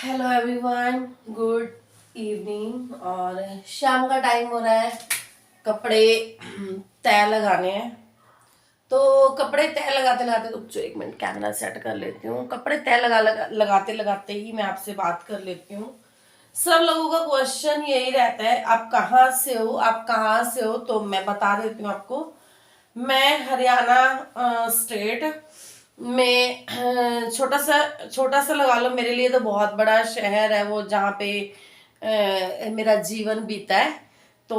Hello everyone, good evening. और शाम का टाइम हो रहा है, कपड़े तय लगाने हैं। तो कपड़े तय लगाते लगाते रुक जाओ, एक मिनट कैमरा सेट कर लेती हूँ। कपड़े तय लगाते लगाते ही मैं आपसे बात कर लेती हूँ। सब लोगों का क्वेश्चन यही रहता है, आप कहाँ से हो, आप कहाँ से हो। तो मैं बता देती हूँ आपको। मैं हरियाणा स्टेट में, छोटा सा लगा लो, मेरे लिए तो बहुत बड़ा शहर है वो, जहाँ पे मेरा जीवन बीता है। तो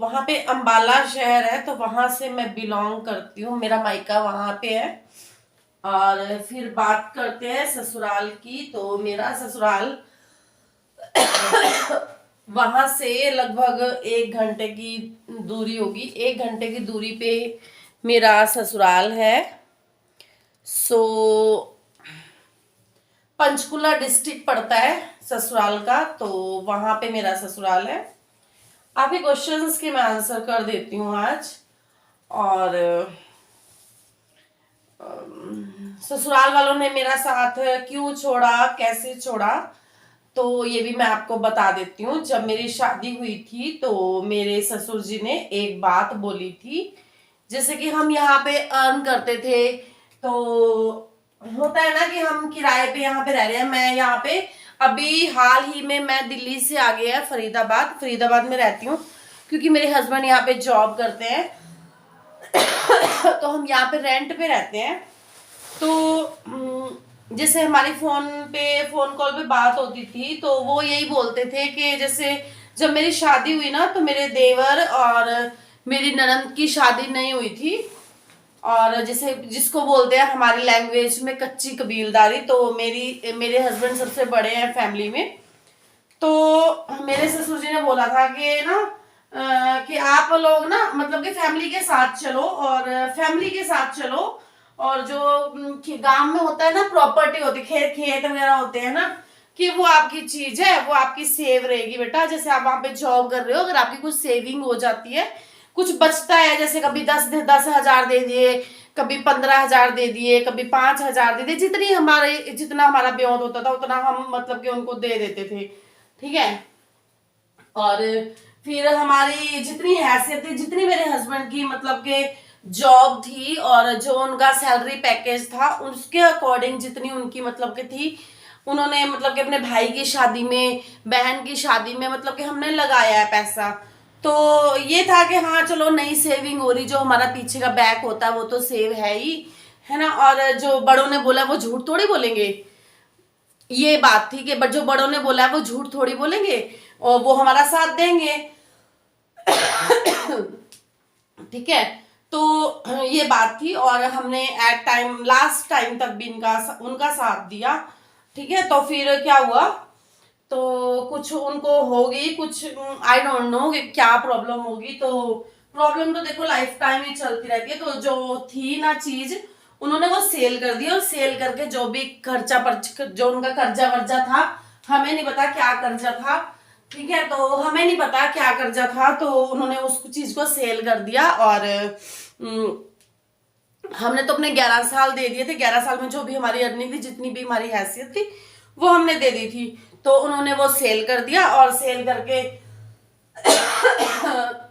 वहाँ पे अंबाला शहर है, तो वहाँ से मैं बिलोंग करती हूँ, मेरा मायका वहाँ पे है। और फिर बात करते हैं ससुराल की। तो मेरा ससुराल वहां से लगभग 1 घंटे की दूरी होगी, 1 घंटे की दूरी पे मेरा ससुराल है। सो पंचकुला डिस्ट्रिक्ट पड़ता है ससुराल का, तो वहां पे मेरा ससुराल है। आपके क्वेश्चंस के मैं आंसर कर देती हूँ आज। और ससुराल वालों ने मेरा साथ क्यों छोड़ा, कैसे छोड़ा, तो ये भी मैं आपको बता देती हूँ। जब मेरी शादी हुई थी तो मेरे ससुर जी ने एक बात बोली थी। जैसे कि हम यहाँ पे अर्न करते थे, तो होता है ना कि हम किराए पे यहाँ पे रह रहे हैं। मैं यहाँ पे अभी हाल ही में मैं दिल्ली से आ गया, फरीदाबाद में रहती हूँ, क्योंकि मेरे हस्बैंड यहाँ पे जॉब करते हैं। तो हम यहाँ पे रेंट पे रहते हैं। तो जैसे हमारी फोन कॉल पे बात होती थी, तो वो यही बोलते थे कि जैसे जब मेरी शादी हुई ना, तो मेरे देवर और मेरी ननंद की शादी नहीं हुई थी। और जैसे जिसको बोलते हैं हमारी लैंग्वेज में कच्ची कबीलदारी, तो मेरे हस्बैंड सबसे बड़े हैं फैमिली में। तो मेरे ससुर जी ने बोला था कि ना कि आप लोग ना मतलब कि फैमिली के साथ चलो, और फैमिली के साथ चलो। और जो गांव में होता है ना, प्रॉपर्टी होती है, खेत खेत वगैरह होते हैं ना, कि वो आपकी चीज है, वो आपकी सेव रहेगी बेटा। जैसे आप वहां पे जॉब कर रहे हो, अगर आपकी कुछ सेविंग हो जाती है, कुछ बचता है, जैसे कभी 10,000 दे दिए, कभी 15,000 दे दिए, कभी 5,000 दे दिए, जितना हमारा ब्योंत होता था उतना हम मतलब कि उनको दे देते थे। ठीक है। और फिर हमारी जितनी हैसियत थी, जितनी मेरे हस्बैंड की मतलब के जॉब थी, और जो उनका सैलरी पैकेज था, उसके अकॉर्डिंग जितनी उनकी मतलब के थी, उन्होंने मतलब कि अपने भाई की शादी में, बहन की शादी में मतलब कि हमने लगाया है पैसा। तो ये था कि हाँ चलो, नई सेविंग हो रही, जो हमारा पीछे का बैक होता है वो तो सेव है ही, है ना। और जो बड़ों ने बोला वो झूठ थोड़ी बोलेंगे, ये बात थी कि जो बड़ों ने बोला है वो झूठ थोड़ी बोलेंगे, और वो हमारा साथ देंगे। ठीक है। तो ये बात थी, और हमने एट टाइम लास्ट टाइम तक भी उनका साथ दिया। ठीक है। तो फिर क्या हुआ, तो कुछ उनको होगी, कुछ आई डोंट नो कि क्या प्रॉब्लम होगी। तो प्रॉब्लम तो देखो लाइफ टाइम ही चलती रहती है। तो जो थी ना चीज, उन्होंने वो सेल कर दी, और सेल करके जो भी जो उनका कर्जा वर्जा था, हमें नहीं पता क्या कर्जा था। ठीक है। तो हमें नहीं पता क्या कर्जा था, तो उन्होंने उस चीज को सेल कर दिया। और हमने तो अपने 11 साल दे दिए थे। 11 साल में जो भी हमारी अर्निंग थी, जितनी भी हमारी हैसियत थी, वो हमने दे दी थी। तो उन्होंने वो सेल कर दिया, और सेल करके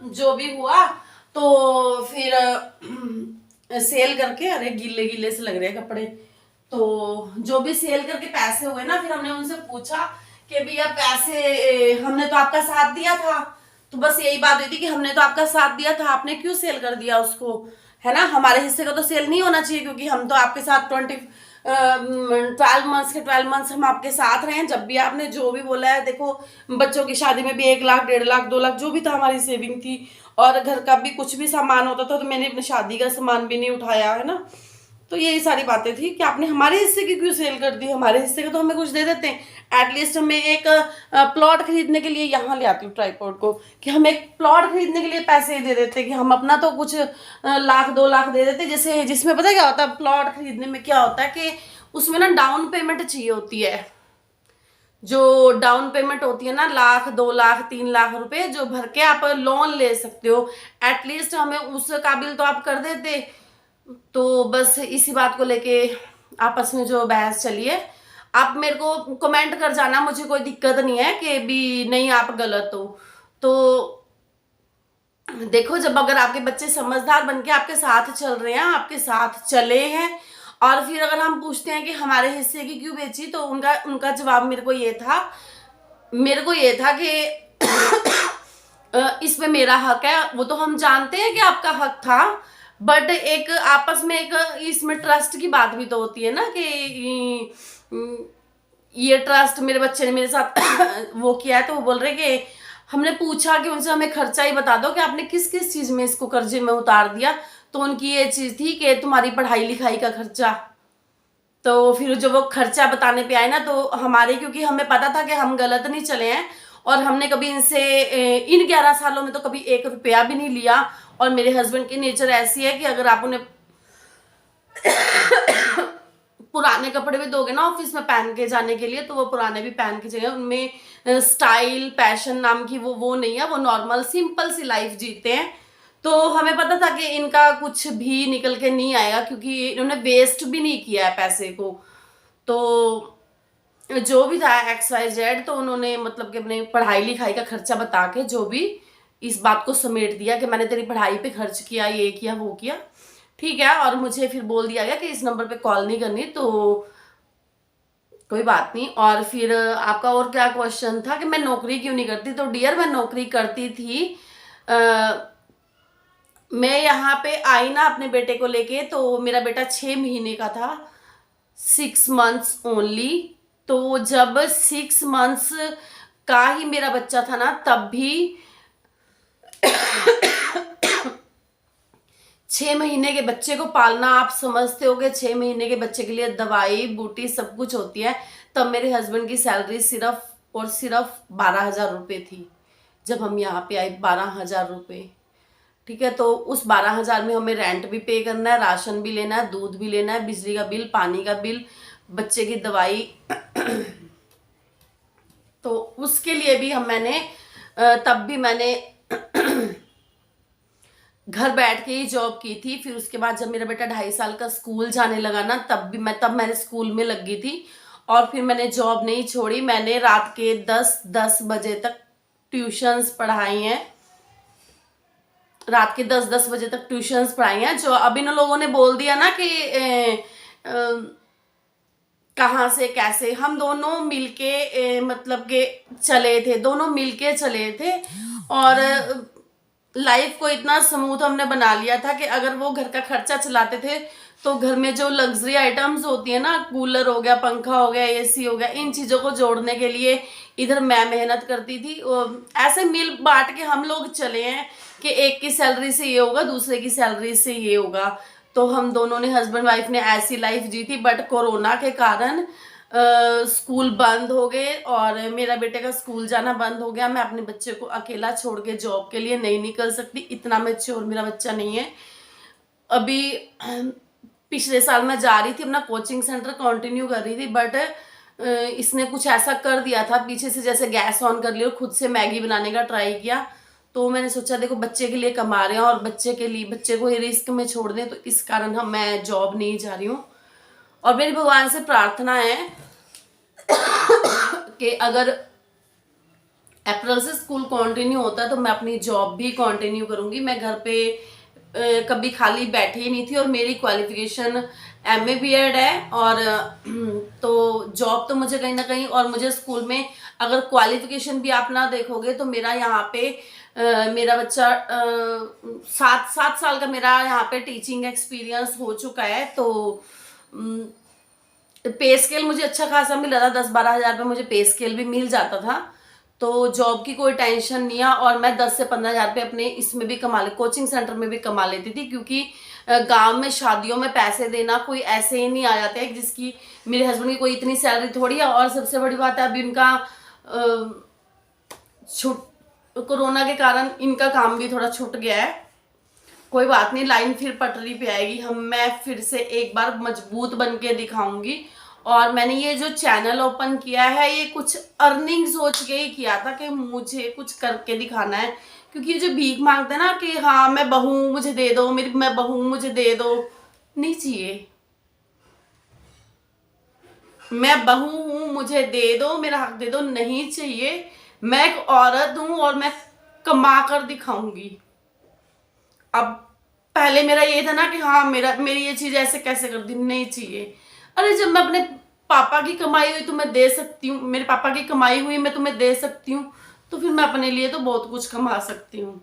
जो भी हुआ, तो फिर सेल करके, अरे गीले गीले से लग रहे हैं कपड़े। तो जो भी सेल करके पैसे हुए ना, फिर हमने उनसे पूछा कि भैया पैसे, हमने तो आपका साथ दिया था। तो बस यही बात हुई थी कि हमने तो आपका साथ दिया था, आपने क्यों सेल कर दिया उसको, है ना। हमारे हिस्से का तो सेल नहीं होना चाहिए, क्योंकि हम तो आपके साथ 12 मंथ्स हम आपके साथ रहे हैं। जब भी आपने जो भी बोला है, देखो बच्चों की शादी में भी 1 लाख, 1.5 लाख, 2 लाख जो भी था हमारी सेविंग थी, और घर का भी कुछ भी सामान होता था, तो मैंने अपनी शादी का सामान भी नहीं उठाया, है ना। तो यही सारी बातें थी कि आपने हमारे हिस्से की क्यों सेल कर दी, हमारे हिस्से का तो हमें कुछ दे देते हैं। एटलीस्ट हमें एक प्लॉट खरीदने के लिए, यहाँ ले आती हूँ ट्राइपॉड को, कि हम एक प्लॉट खरीदने के लिए पैसे दे देते, कि हम अपना तो कुछ 1 लाख 2 लाख दे देते। जैसे जिसमें पता है क्या होता है, प्लॉट खरीदने में क्या होता है कि उसमें ना डाउन पेमेंट चाहिए होती है। जो डाउन पेमेंट होती है ना, 1 लाख 2 लाख 3 लाख रुपए, जो भर के आप लोन ले सकते हो। एटलीस्ट हमें उस काबिल तो आप कर देते। तो बस इसी बात को लेके आपस में जो बहस चली है। आप मेरे को कमेंट कर जाना, मुझे कोई दिक्कत नहीं है कि भी नहीं आप गलत हो। तो देखो, जब अगर आपके बच्चे समझदार बनके आपके साथ चल रहे हैं, आपके साथ चले हैं, और फिर अगर हम पूछते हैं कि हमारे हिस्से की क्यों बेची, तो उनका उनका जवाब मेरे को ये था कि इसमें मेरा हक है। वो तो हम जानते हैं कि आपका हक था, बट एक आपस में एक इसमें ट्रस्ट की बात भी तो होती है ना, कि ये ट्रस्ट मेरे बच्चे ने मेरे साथ वो किया है। तो वो बोल रहे कि हमने पूछा कि उनसे हमें खर्चा ही बता दो कि आपने किस किस चीज में इसको कर्जे में उतार दिया। तो उनकी ये चीज थी कि तुम्हारी पढ़ाई लिखाई का खर्चा। तो फिर जब वो खर्चा बताने पे आए ना, तो हमारे, क्योंकि हमें पता था कि हम गलत नहीं चले हैं, और हमने कभी इनसे इन 11 सालों में तो कभी 1 रुपया भी नहीं लिया। और मेरे हस्बैंड की नेचर ऐसी है कि अगर आप उन्हें पुराने कपड़े भी दोगे ना ऑफिस में पहन के जाने के लिए, तो वो पुराने भी पहन के जाएंगे। उनमें स्टाइल पैशन नाम की वो नहीं है। वो नॉर्मल सिंपल सी लाइफ जीते हैं। तो हमें पता था कि इनका कुछ भी निकल के नहीं आएगा, क्योंकि इन्होंने वेस्ट भी नहीं किया है पैसे को। तो जो भी था XYZ, तो उन्होंने मतलब कि अपने पढ़ाई लिखाई का खर्चा बता के जो भी इस बात को समेट दिया कि मैंने तेरी पढ़ाई पे खर्च किया, ये किया, वो किया, ठीक है। और मुझे फिर बोल दिया गया कि इस नंबर पे कॉल नहीं करनी, तो कोई बात नहीं। और फिर आपका और क्या क्वेश्चन था कि मैं नौकरी क्यों नहीं करती। तो डियर, मैं नौकरी करती थी। मैं यहाँ पे आई ना अपने बेटे को लेके, तो मेरा बेटा 6 महीने का था, 6 मंथ्स ओनली। तो जब 6 मंथ्स का ही मेरा बच्चा था ना, तब भी 6 महीने के बच्चे को पालना, आप समझते हो कि 6 महीने के बच्चे के लिए दवाई बूटी सब कुछ होती है। तब मेरे हस्बैंड की सैलरी सिर्फ और सिर्फ 12,000 रुपये थी जब हम यहाँ पे आए। 12,000 रुपये, ठीक है। तो उस 12,000 में हमें रेंट भी पे करना है, राशन भी लेना है, दूध भी लेना है, बिजली का बिल, पानी का बिल, बच्चे की दवाई। तो उसके लिए भी तब भी मैंने घर बैठ के ही जॉब की थी। फिर उसके बाद जब मेरा बेटा 2.5 साल का स्कूल जाने लगा ना, तब मैंने स्कूल में लग गई थी। और फिर मैंने जॉब नहीं छोड़ी। मैंने रात के 10 बजे तक ट्यूशंस पढ़ाई हैं। रात के 10 बजे तक ट्यूशंस पढ़ाई हैं। जो अब इन लोगों ने बोल दिया ना कि कहाँ से कैसे, हम दोनों मिलके मतलब के चले थे, दोनों मिलके चले थे। और लाइफ को इतना स्मूथ हमने बना लिया था कि अगर वो घर का खर्चा चलाते थे, तो घर में जो लग्जरी आइटम्स होती है ना, कूलर हो गया, पंखा हो गया, AC हो गया, इन चीज़ों को जोड़ने के लिए इधर मैं मेहनत करती थी। ऐसे मिल बांट के हम लोग चले हैं कि एक की सैलरी से ये होगा, दूसरे की सैलरी से ये होगा। तो हम दोनों ने, हस्बैंड वाइफ ने, ऐसी लाइफ जी थी। बट कोरोना के कारण स्कूल बंद हो गए और मेरा बेटे का स्कूल जाना बंद हो गया। मैं अपने बच्चे को अकेला छोड़ के जॉब के लिए नहीं निकल सकती, इतना मैच्योर मेरा बच्चा नहीं है अभी। पिछले साल मैं जा रही थी, अपना कोचिंग सेंटर कंटिन्यू कर रही थी, बट इसने कुछ ऐसा कर दिया था पीछे से, जैसे गैस ऑन कर लिया और खुद से मैगी बनाने का ट्राई किया। तो मैंने सोचा देखो बच्चे के लिए कमा रहे हैं और बच्चे को ही रिस्क में छोड़ दें, तो इस कारण मैं जॉब नहीं जा रही हूँ। और मेरी भगवान से प्रार्थना है कि अगर अप्रैल से स्कूल कंटिन्यू होता है तो मैं अपनी जॉब भी कंटिन्यू करूंगी। मैं घर पे कभी खाली बैठी ही नहीं थी, और मेरी क्वालिफिकेशन MA BEd है। और तो जॉब तो मुझे कहीं ना कहीं, और मुझे स्कूल में अगर क्वालिफिकेशन भी आप ना देखोगे तो मेरा यहाँ पे मेरा बच्चा 7 साल का मेरा यहाँ पे टीचिंग एक्सपीरियंस हो चुका है। तो पे स्केल मुझे अच्छा खासा मिल रहा था, 10-12 हज़ार पे मुझे पे स्केल भी मिल जाता था। तो जॉब की कोई टेंशन नहीं है। और मैं 10 से 15 हज़ार पे अपने इसमें भी कोचिंग सेंटर में भी कमा लेती थी, क्योंकि गांव में शादियों में पैसे देना कोई ऐसे ही नहीं आ जाते हैं, जिसकी मेरे हस्बैंड की कोई इतनी सैलरी थोड़ी है। और सबसे बड़ी बात है, अभी उनका कोरोना के कारण इनका काम भी थोड़ा छूट गया है। कोई बात नहीं, लाइन फिर पटरी पे आएगी। मैं फिर से एक बार मजबूत बन के दिखाऊंगी। और मैंने ये जो चैनल ओपन किया है, ये कुछ अर्निंग सोच के ही किया था कि मुझे कुछ करके दिखाना है। क्योंकि जो भीख मांगते हैं ना कि हाँ मैं बहू मुझे दे दो, मैं बहू मुझे दे दो, नहीं चाहिए। मैं बहू हूँ, मुझे दे दो, मेरा हक दे दो, नहीं चाहिए। मैं एक औरत हूँ और मैं कमा कर दिखाऊंगी। अब पहले मेरा ये था ना कि हाँ मेरी ये चीज ऐसे कैसे कर दी, नहीं चाहिए। अरे जब मैं अपने पापा की कमाई हुई तुम्हें दे सकती हूँ, मेरे पापा की कमाई हुई मैं तुम्हें दे सकती हूँ, तो फिर मैं अपने लिए तो बहुत कुछ कमा सकती हूँ।